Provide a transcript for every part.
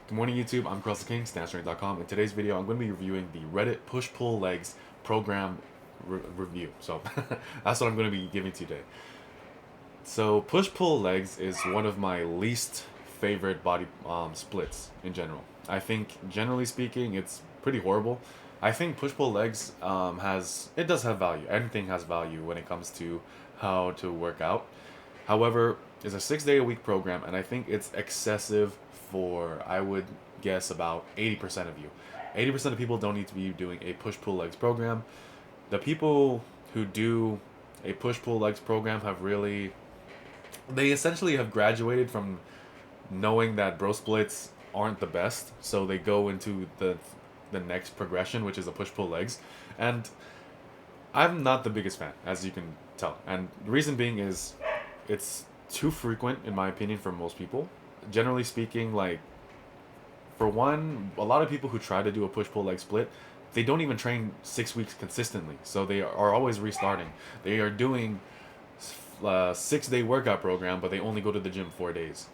Good morning, YouTube. I'm Cross the King, StanStrength.com. In today's video, I'm going to be reviewing the Reddit Push-Pull Legs program review. So that's what I'm going to be giving today. So push-pull legs is one of my least favorite body splits in general. I think, generally speaking, it's pretty horrible. I think push-pull legs it does have value. Anything has value when it comes to how to work out. However, it's a 6 day a week program, and I think it's excessive for, I would guess, about 80% of you. 80% of people don't need to be doing a push pull legs program. The people who do a push pull legs program they essentially have graduated from knowing that bro splits aren't the best, so they go into the next progression, which is a push pull legs. And I'm not the biggest fan, as you can tell. And the reason being is it's too frequent, in my opinion, for most people. Generally speaking, like, for one, a lot of people who try to do a push pull leg split, they don't even train 6 weeks consistently. So they are always restarting. They are doing a 6 day workout program, but they only go to the gym 4 days.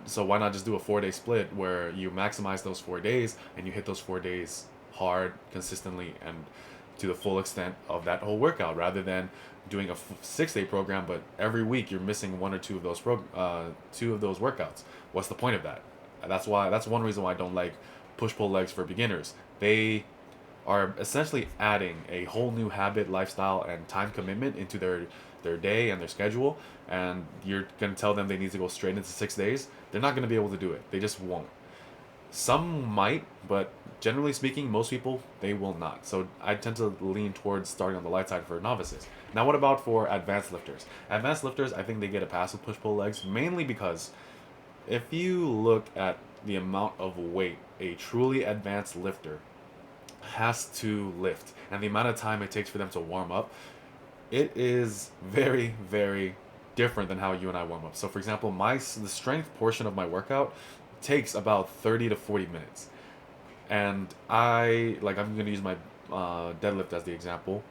So why not just do a 4 day split where you maximize those 4 days and you hit those 4 days hard, consistently, and to the full extent of that whole workout, rather than doing a 6 day program, but every week you're missing one or two of those workouts. What's the point of that? That's one reason why I don't like push pull legs for beginners. They are essentially adding a whole new habit, lifestyle, and time commitment into their day and their schedule, and you're gonna tell them they need to go straight into 6 days. They're not gonna be able to do it. They just won't. Some might, but generally speaking, most people, they will not. So I tend to lean towards starting on the light side for novices. Now, what about for advanced lifters? Advanced lifters, I think they get a pass with push-pull legs, mainly because if you look at the amount of weight a truly advanced lifter has to lift and the amount of time it takes for them to warm up, it is very, very different than how you and I warm up. So, for example, the strength portion of my workout takes about 30 to 40 minutes. And I'm going to use my deadlift as the example.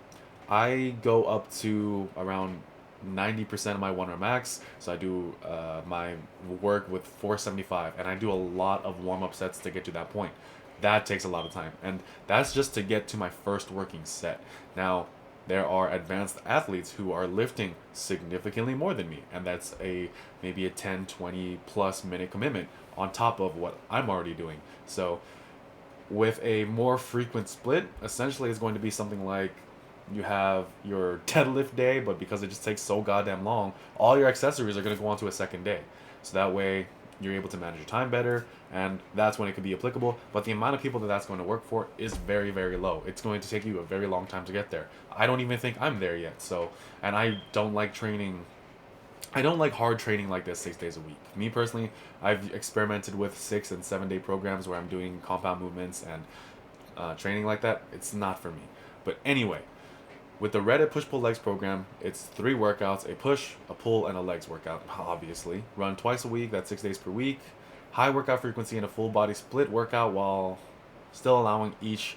I go up to around 90% of my 1 rep max. So I do my work with 475, and I do a lot of warm up sets to get to that point. That takes a lot of time, and that's just to get to my first working set. Now, there are advanced athletes who are lifting significantly more than me, and that's maybe a 10, 20 plus minute commitment on top of what I'm already doing. So with a more frequent split, essentially it's going to be something like you have your deadlift day, but because it just takes so goddamn long, all your accessories are going to go on to a second day. So that way you're able to manage your time better, and that's when it could be applicable. But the amount of people that's going to work for is very, very low. It's going to take you a very long time to get there. I don't even think I'm there yet. So, and I don't like training. I don't like hard training like this 6 days a week. Me personally, I've experimented with 6 and 7 day programs where I'm doing compound movements and training like that. It's not for me. But anyway, with the Reddit Push Pull Legs program, it's 3 workouts: a push, a pull, and a legs workout, obviously. Run twice a week, that's 6 days per week. High workout frequency and a full body split workout while still allowing each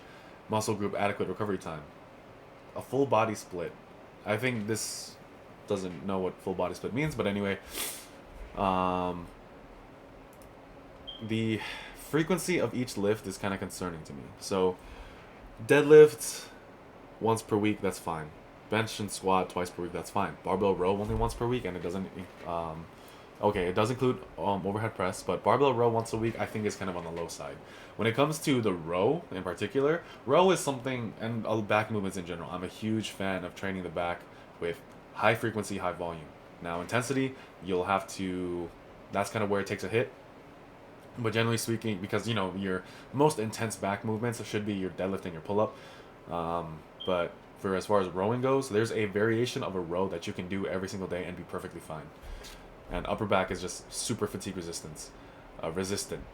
muscle group adequate recovery time. A full body split. I think this doesn't know what full body split means, but anyway. The frequency of each lift is kind of concerning to me. So, deadlift once per week, that's fine. Bench and squat twice per week, that's fine. Barbell row only once per week, and it doesn't. It does include overhead press, but barbell row once a week, I think, is kind of on the low side. When it comes to the row in particular, row is something, and back movements in general. I'm a huge fan of training the back with high frequency, high volume. Now, intensity, you'll have to. That's kind of where it takes a hit. But generally speaking, because your most intense back movements should be your deadlift and your pull up. But for as far as rowing goes, there's a variation of a row that you can do every single day and be perfectly fine. And upper back is just super fatigue resistant.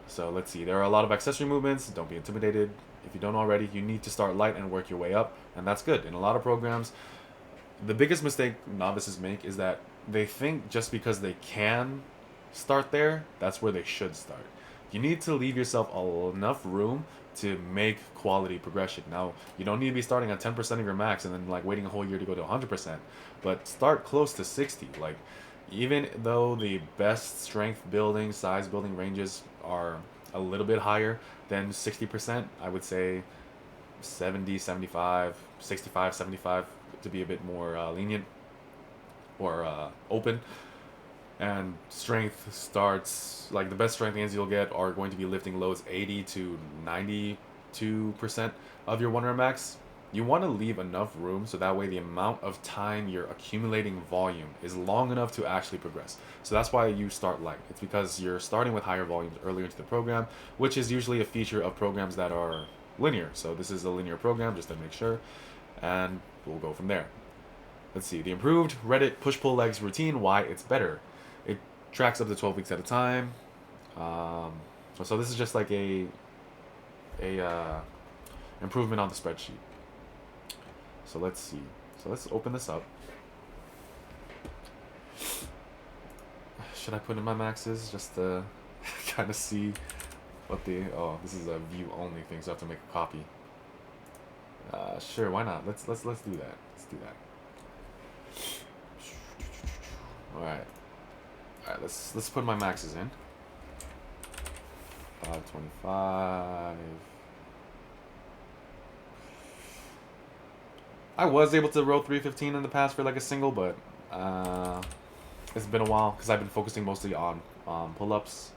So let's see. There are a lot of accessory movements. Don't be intimidated. If you don't already, you need to start light and work your way up, and that's good. In a lot of programs, the biggest mistake novices make is that they think just because they can start there, that's where they should start. You need to leave yourself enough room to make quality progression. Now, you don't need to be starting at 10% of your max and then waiting a whole year to go to 100%, but start close to 60. Even though the best strength building, size building ranges are a little bit higher than 60%. I would say 70, 75, 65, 75 to be a bit more lenient or open. And strength starts, like the best strength gains you'll get are going to be lifting loads 80 to 92% of your 1 rep max. You want to leave enough room so that way the amount of time you're accumulating volume is long enough to actually progress. So that's why you start light. It's because you're starting with higher volumes earlier into the program, which is usually a feature of programs that are linear. So this is a linear program, just to make sure, and we'll go from there. Let's see, the improved Reddit push-pull legs routine, why it's better. It tracks up to 12 weeks at a time. So this is just like a improvement on the spreadsheet. So let's see. So let's open this up. Should I put in my maxes just to kind of see what the... Oh, this is a view only thing, so I have to make a copy. Sure, why not? Let's do that. Let's do that. All right, let's put my maxes in. 525. I was able to row 315 in the past for like a single, but it's been a while because I've been focusing mostly on pull-ups.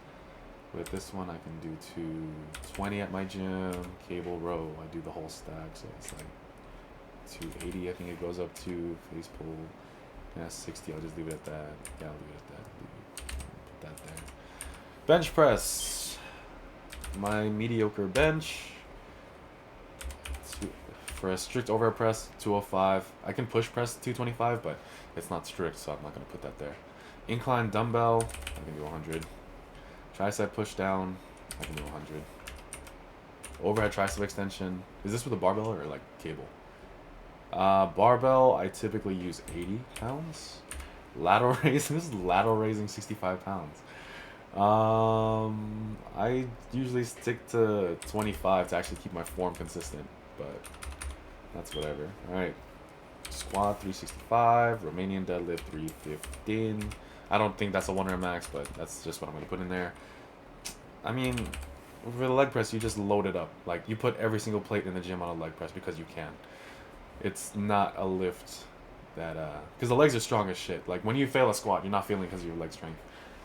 With this one, I can do 220 at my gym. Cable row, I do the whole stack, so it's like 280. I think it goes up to face pull. Yeah, 60. I'll just leave it at that. Yeah, I'll leave it at that. Put that there. Bench press. My mediocre bench. For a strict overhead press, 205. I can push press 225, but it's not strict, so I'm not going to put that there. Incline dumbbell, I can do 100. Tricep push down, I can do 100. Overhead tricep extension. Is this with a barbell or like cable? Barbell, I typically use 80 pounds. Lateral raising, this is lateral raising 65 pounds. I usually stick to 25 to actually keep my form consistent, but that's whatever. Alright. Squat 365, Romanian deadlift 315. I don't think that's a 1 rep max, but that's just what I'm going to put in there. I mean, for the leg press, you just load it up. Like, you put every single plate in the gym on a leg press because you can. It's not a lift that, because the legs are strong as shit. Like, when you fail a squat, you're not feeling because of your leg strength.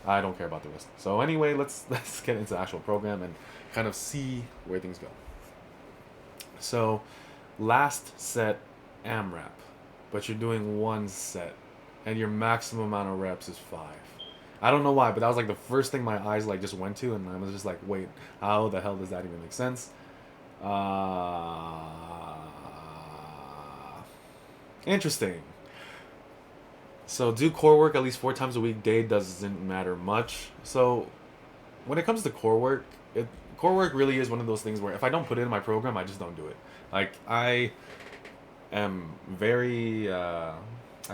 I don't care about the rest. So anyway, let's get into the actual program and kind of see where things go. So, last set AMRAP, but you're doing 1 set, and your maximum amount of reps is 5. I don't know why, but that was like the first thing my eyes like just went to, and I was just like, wait, how the hell does that even make sense? Interesting. So do core work at least 4 times a week. Day doesn't matter much. So when it comes to core work, core work really is one of those things where if I don't put it in my program, I just don't do it. Like, I am very, I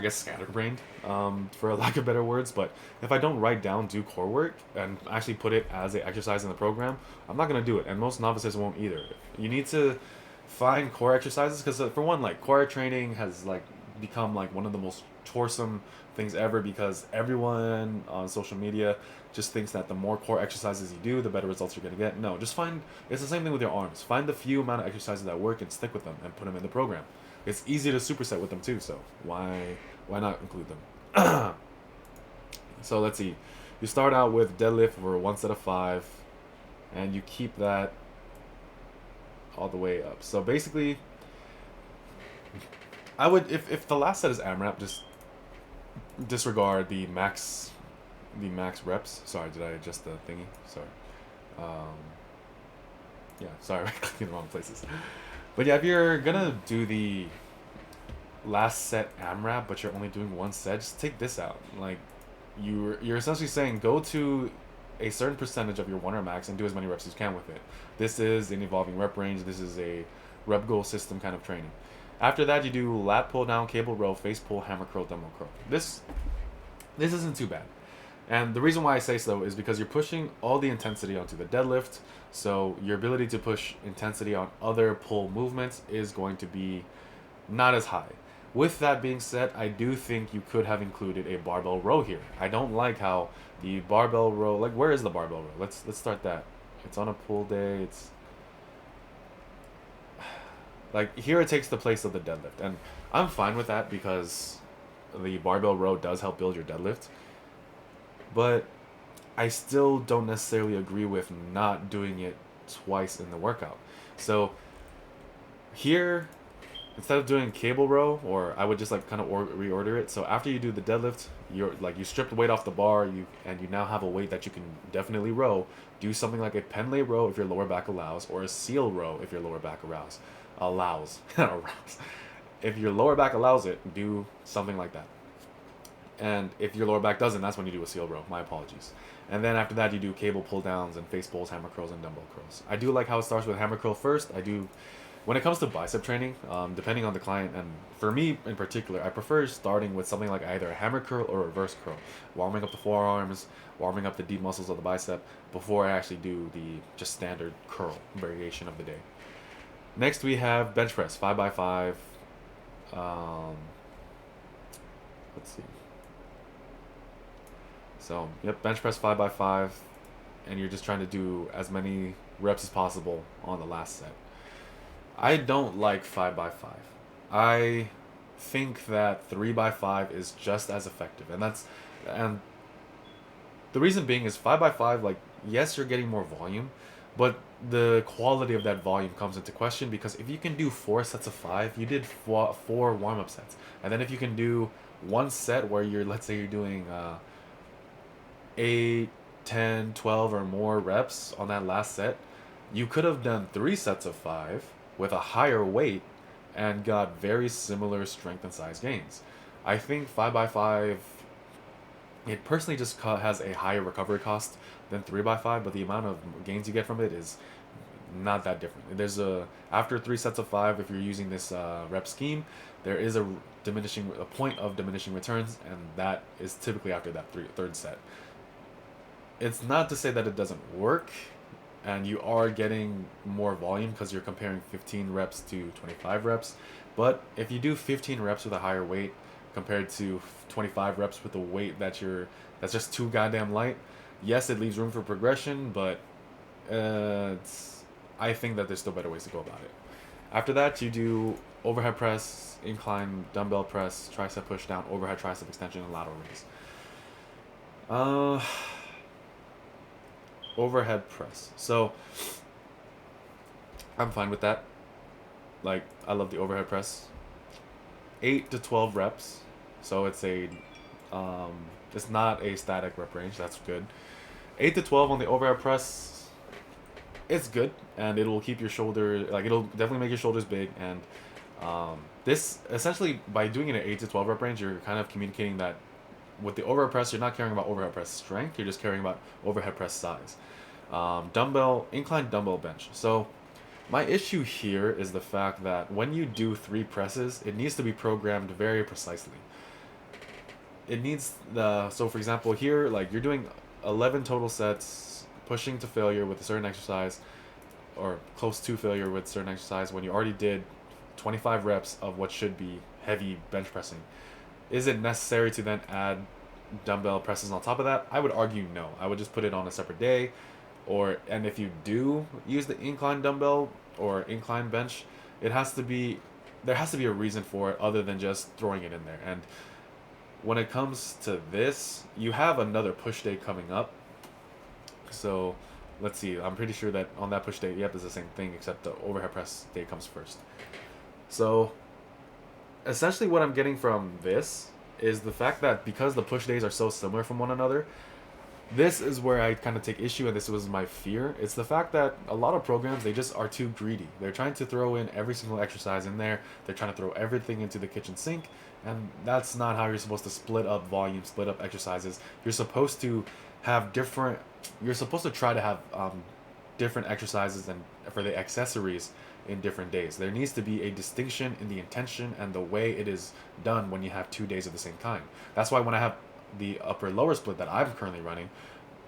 guess, scatterbrained, for lack of better words. But if I don't write down do core work and actually put it as an exercise in the program, I'm not going to do it. And most novices won't either. You need to find core exercises because, for one, like, core training has, like, become, like, one of the most toresome things ever because everyone on social media just thinks that the more core exercises you do, the better results you're going to get. No, just it's the same thing with your arms. Find the few amount of exercises that work and stick with them and put them in the program. It's easy to superset with them too, so why not include them? So let's see. You start out with deadlift for 1 set of 5, and you keep that all the way up. So basically, I would, if the last set is AMRAP, just disregard the max reps. Sorry, did I adjust the thingy? Sorry. Yeah, sorry, I clicked in the wrong places. But yeah, if you're gonna do the last set AMRAP, but you're only doing 1 set, just take this out. Like, you're essentially saying go to a certain percentage of your 1 rep max and do as many reps as you can with it. This is an evolving rep range. This is a rep goal system kind of training. After that, you do lat pull down, cable row, face pull, hammer curl, dumbbell curl. This isn't too bad. And the reason why I say so is because you're pushing all the intensity onto the deadlift, so your ability to push intensity on other pull movements is going to be not as high. With that being said, I do think you could have included a barbell row here. I don't like how the barbell row, like, where is the barbell row? Let's start that. It's on a pull day. It's like here it takes the place of the deadlift, and I'm fine with that because the barbell row does help build your deadlift. But I still don't necessarily agree with not doing it twice in the workout. So here, instead of doing cable row, or I would just like kind of reorder it. So after you do the deadlift, you're like you strip the weight off the bar, you now have a weight that you can definitely row. Do something like a pen lay row if your lower back allows, or a seal row if your lower back allows. If your lower back allows it, do something like that. And if your lower back doesn't, that's when you do a seal row. My apologies. And then after that, you do cable pull downs and face pulls, hammer curls, and dumbbell curls. I do like how it starts with hammer curl first. I do, when it comes to bicep training, depending on the client, and for me in particular, I prefer starting with something like either a hammer curl or a reverse curl, warming up the forearms, warming up the deep muscles of the bicep before I actually do the just standard curl variation of the day. Next, we have bench press, 5x5. Let's see. So, yep, bench press 5x5, and you're just trying to do as many reps as possible on the last set. I don't like 5x5. I think that 3x5 is just as effective, and the reason being is 5x5, like, yes, you're getting more volume, but the quality of that volume comes into question because if you can do 4 sets of 5, you did four warm-up sets. And then if you can do one set where let's say you're doing 8, 10, 12 or more reps on that last set, you could have done 3 sets of 5 with a higher weight and got very similar strength and size gains. I think 5x5, it personally just has a higher recovery cost than 3x5, but the amount of gains you get from it is not that different. After 3 sets of 5, if you're using this rep scheme, there is a point of diminishing returns, and that is typically after that third set. It's not to say that it doesn't work, and you are getting more volume because you're comparing 15 reps to 25 reps. But if you do 15 reps with a higher weight compared to 25 reps with a weight that's just too goddamn light, yes, it leaves room for progression, but I think that there's still better ways to go about it. After that, you do overhead press, incline dumbbell press, tricep push down, overhead tricep extension, and lateral raise. Overhead press. So I'm fine with that. Like, I love the overhead press. 8 to 12 reps. So it's it's not a static rep range. That's good. 8 to 12 on the overhead press. It's good, and it'll keep your it'll definitely make your shoulders big. And this essentially, by doing it at 8 to 12 rep range, you're kind of communicating that with the overhead press, you're not caring about overhead press strength. You're just caring about overhead press size. Incline dumbbell bench. So my issue here is the fact that when you do 3 presses, it needs to be programmed very precisely. So for example, here, like, you're doing 11 total sets, pushing to failure with a certain exercise, or close to failure with a certain exercise, when you already did 25 reps of what should be heavy bench pressing. Is it necessary to then add dumbbell presses on top of that? I would argue no. I would just put it on a separate day, and if you do use the incline dumbbell or incline bench, there has to be a reason for it other than just throwing it in there. And when it comes to this, you have another push day coming up. So let's see. I'm pretty sure that on that push day, yep, it's the same thing, except the overhead press day comes first. So essentially what I'm getting from this is the fact that because the push days are so similar from one another, this is where I kind of take issue, and this was my fear. It's the fact that a lot of programs, they just are too greedy. They're trying to throw in every single exercise in there. They're trying to throw everything into the kitchen sink, and that's not how you're supposed to split up volume, split up exercises. You're supposed to try to have different exercises and for the accessories in different days. There needs to be a distinction in the intention and the way it is done when you have 2 days of the same kind. That's why when I have the upper lower split that I'm currently running,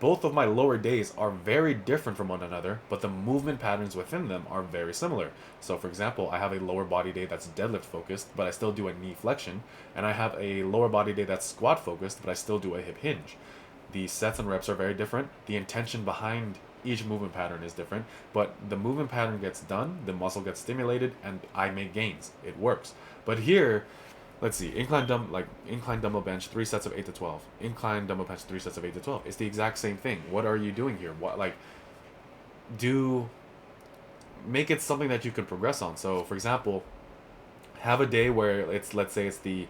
both of my lower days are very different from one another, but the movement patterns within them are very similar. So for example, I have a lower body day that's deadlift focused, but I still do a knee flexion, and I have a lower body day that's squat focused, but I still do a hip hinge. The sets and reps are very different. The intention behind each movement pattern is different, but the movement pattern gets done, the muscle gets stimulated, and I make gains. It works. But here, let's see, incline dumbbell bench, 3 sets of 8 to 12. Incline dumbbell bench, 3 sets of 8 to 12. It's the exact same thing. What are you doing here? What like do make it something that you can progress on. So, for example, have a day where let's say it's the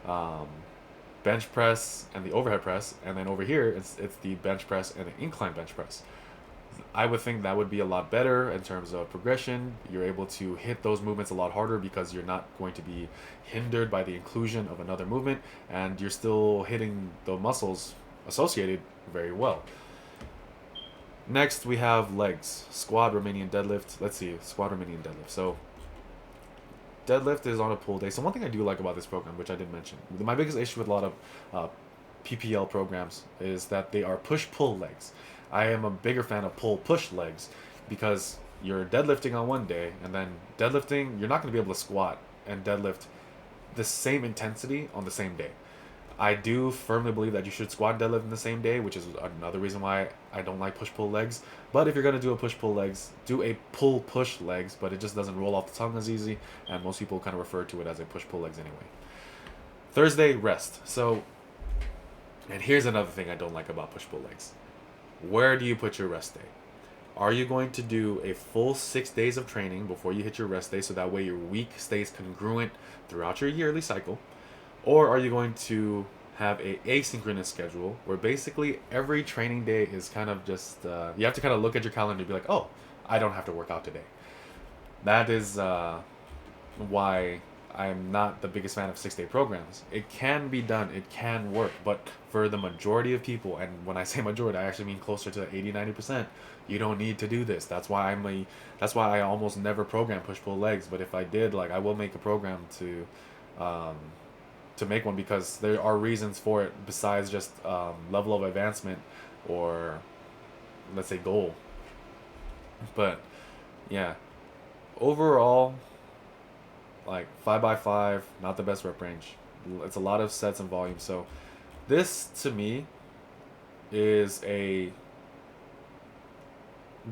um, bench press and the overhead press, and then over here it's the bench press and the incline bench press. I would think that would be a lot better in terms of progression. You're able to hit those movements a lot harder because you're not going to be hindered by the inclusion of another movement, and you're still hitting the muscles associated very well. Next, we have legs. Squat, Romanian deadlift. Let's see, squat, Romanian deadlift. So, deadlift is on a pull day. So, one thing I do like about this program, which I did mention, my biggest issue with a lot of PPL programs is that they are push-pull legs. I am a bigger fan of pull-push legs because you're deadlifting on one day, and then deadlifting, you're not going to be able to squat and deadlift the same intensity on the same day. I do firmly believe that you should squat and deadlift in the same day, which is another reason why I don't like push pull legs. But if you're gonna do a push pull legs, do a pull push legs, but it just doesn't roll off the tongue as easy, and most people kind of refer to it as a push pull legs anyway. Thursday, rest. So, and here's another thing I don't like about push pull legs. Where do you put your rest day? Are you going to do a full 6 days of training before you hit your rest day so that way your week stays congruent throughout your yearly cycle? Or are you going to have a asynchronous schedule where basically every training day is kind of just you have to kind of look at your calendar and be like, oh, I don't have to work out today. That is why I'm not the biggest fan of 6 day programs. It can be done, it can work, but for the majority of people, and when I say majority, I actually mean closer to 80-90%, you don't need to do this. That's why I almost never program push pull legs. But if I did, like, I will make a program to make one because there are reasons for it besides just level of advancement or let's say goal. But yeah, overall, like 5x5, not the best rep range. It's a lot of sets and volume. So this to me is a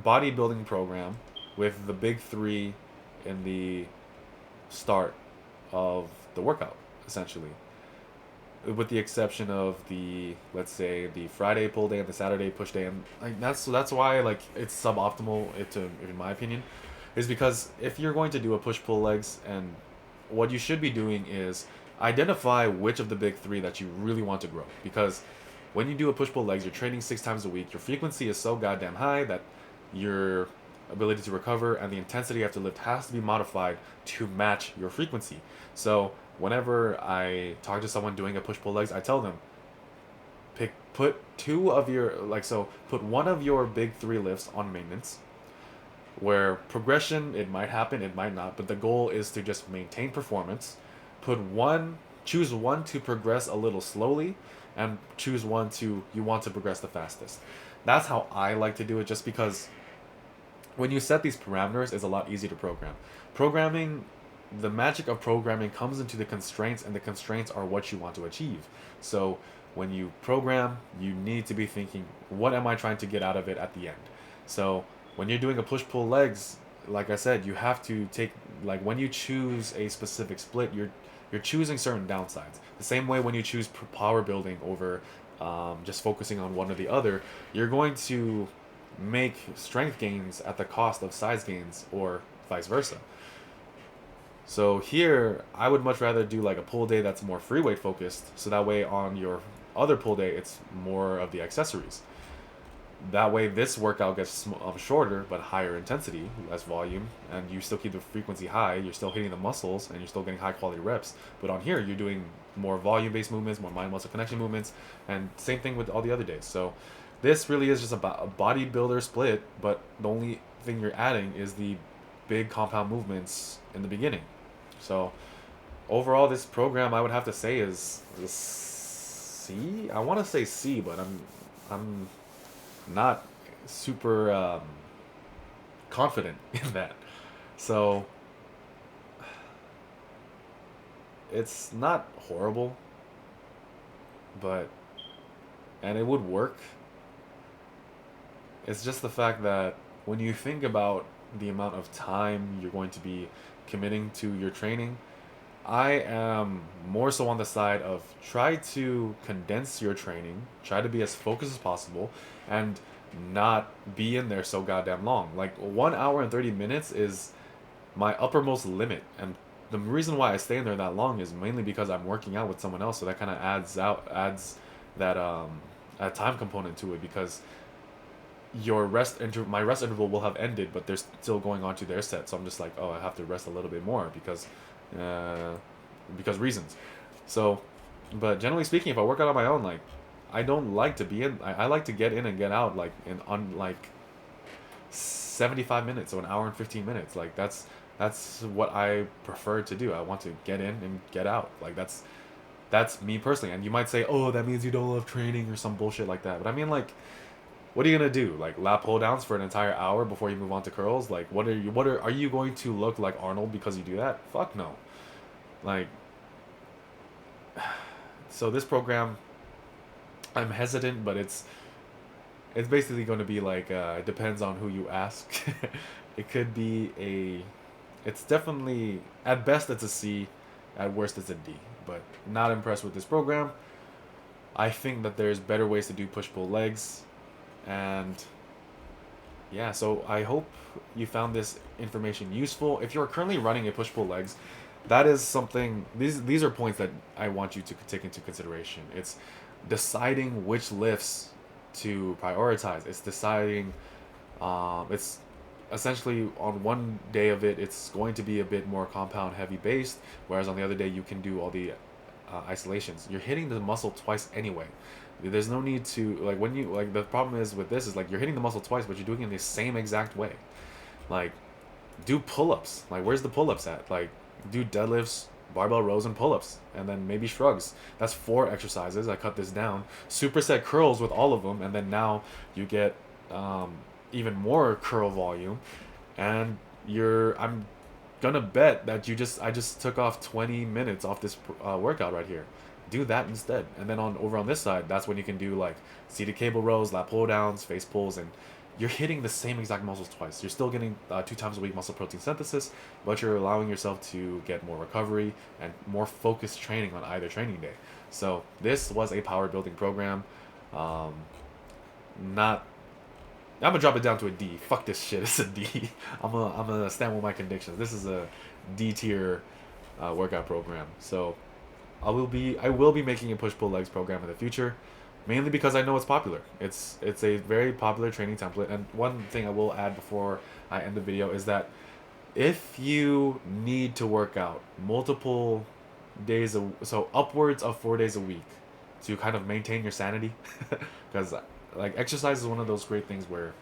bodybuilding program with the big three in the start of the workout, essentially, with the exception of the, let's say, the Friday pull day and the Saturday push day. And like that's why like it's suboptimal, in my opinion, is because if you're going to do a push pull legs, and what you should be doing is identify which of the big three that you really want to grow, because when you do a push pull legs, you're training 6 times a week, your frequency is so goddamn high that your ability to recover and the intensity you have to lift has to be modified to match your frequency. So whenever I talk to someone doing a push pull legs, I tell them put one of your big three lifts on maintenance, where progression, it might happen, it might not, but the goal is to just maintain performance. Choose one to progress a little slowly, and choose one you want to progress the fastest. That's how I like to do it, just because when you set these parameters, it's a lot easier to program. The magic of programming comes into the constraints, and the constraints are what you want to achieve. So when you program, you need to be thinking, what am I trying to get out of it at the end? So when you're doing a push-pull legs, like I said, you have to take, like, when you choose a specific split, you're choosing certain downsides. The same way when you choose power building over just focusing on one or the other, you're going to make strength gains at the cost of size gains, or vice versa. So here, I would much rather do like a pull day that's more free weight focused, so that way on your other pull day, it's more of the accessories. That way, this workout gets shorter but higher intensity, less volume, and you still keep the frequency high. You're still hitting the muscles, and you're still getting high quality reps. But on here, you're doing more volume based movements, more mind muscle connection movements, and same thing with all the other days. So this really is just a bodybuilder split, but the only thing you're adding is the big compound movements in the beginning. So overall, this program, I would have to say, is C. I want to say C, but I'm not super confident in that. So it's not horrible, and it would work. It's just the fact that when you think about the amount of time you're going to be committing to your training, I am more so on the side of try to condense your training, try to be as focused as possible, and not be in there so goddamn long. Like 1 hour and 30 minutes is my uppermost limit, and the reason why I stay in there that long is mainly because I'm working out with someone else, so that kind of adds that a time component to it, because my rest interval will have ended, but they're still going on to their set, so I'm just like, oh, I have to rest a little bit more uh, because reasons. So, but generally speaking, if I work out on my own, like, I don't like to be in. I like to get in and get out like in on like 75 minutes or 1 hour and 15 minutes. Like that's what I prefer to do. I want to get in and get out. Like that's me personally. And you might say, oh, that means you don't love training or some bullshit like that. But I mean, like, what are you gonna do? Like lap pull downs for an entire hour before you move on to curls? Like, are you going to look like Arnold because you do that? Fuck no. Like, so this program, I'm hesitant, but it's basically going to be like it depends on who you ask. It could be it's definitely, at best it's a C, at worst it's a D. But not impressed with this program. I think that there's better ways to do push pull legs, and yeah. So I hope you found this information useful. If you're currently running a push pull legs, that is something. These are points that I want you to take into consideration. It's deciding which lifts to prioritize. It's deciding, it's essentially on one day of it, it's going to be a bit more compound heavy based, whereas on the other day you can do all the isolations. You're hitting the muscle twice anyway. There's no need to, like, when you, like, the problem is with this is like you're hitting the muscle twice, but you're doing it in the same exact way. Like, do pull-ups. Like, where's the pull-ups at? Like, do deadlifts, barbell rows, and pull-ups, and then maybe shrugs. That's 4 exercises. I cut this down. Superset curls with all of them, and then now you get even more curl volume, and I'm gonna bet that I just took off 20 minutes off this workout right here. Do that instead, and then over on this side, that's when you can do like seated cable rows, lat pull downs, face pulls, and you're hitting the same exact muscles twice. You're still getting 2 times a week muscle protein synthesis, but you're allowing yourself to get more recovery and more focused training on either training day. So this was a power building program. Not I'm gonna drop it down to a D. Fuck this shit. It's a D. I'm gonna stand with my convictions. This is a D tier workout program. So I will be making a push pull legs program in the future, mainly because I know it's popular. It's a very popular training template. And one thing I will add before I end the video is that if you need to work out multiple days so upwards of 4 days a week to kind of maintain your sanity, because like exercise is one of those great things where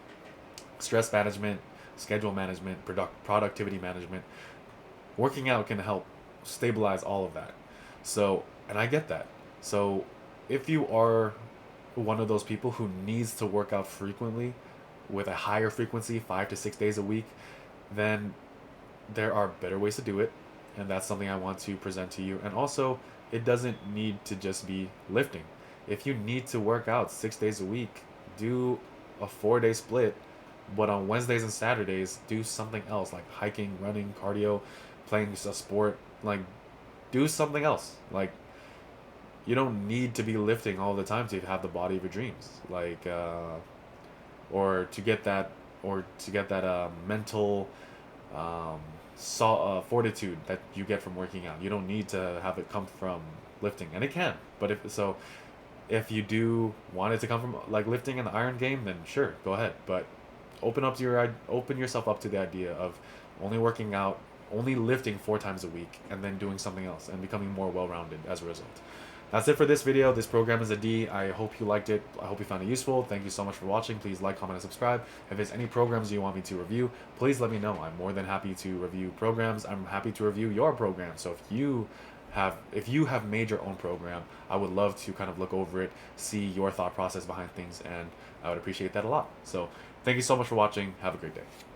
stress management, schedule management, productivity management, working out can help stabilize all of that. So, and I get that. So if you are one of those people who needs to work out frequently with a higher frequency, 5 to 6 days a week, then there are better ways to do it, and that's something I want to present to you. And also, it doesn't need to just be lifting. If you need to work out 6 days a week, do a 4-day split, but on Wednesdays and Saturdays, do something else like hiking, running, cardio, playing a sport. Like, do something else. Like, you don't need to be lifting all the time to have the body of your dreams. Like, or to get that, mental fortitude that you get from working out. You don't need to have it come from lifting, and it can. But if you do want it to come from like lifting and the iron game, then sure, go ahead. But open yourself up to the idea of only lifting 4 times a week, and then doing something else and becoming more well-rounded as a result. That's it for this video. This program is a D. I hope you liked it. I hope you found it useful. Thank you so much for watching. Please like, comment, and subscribe. If there's any programs you want me to review, please let me know. I'm more than happy to review programs. I'm happy to review your program. So if you have made your own program, I would love to kind of look over it, see your thought process behind things, and I would appreciate that a lot. So thank you so much for watching. Have a great day.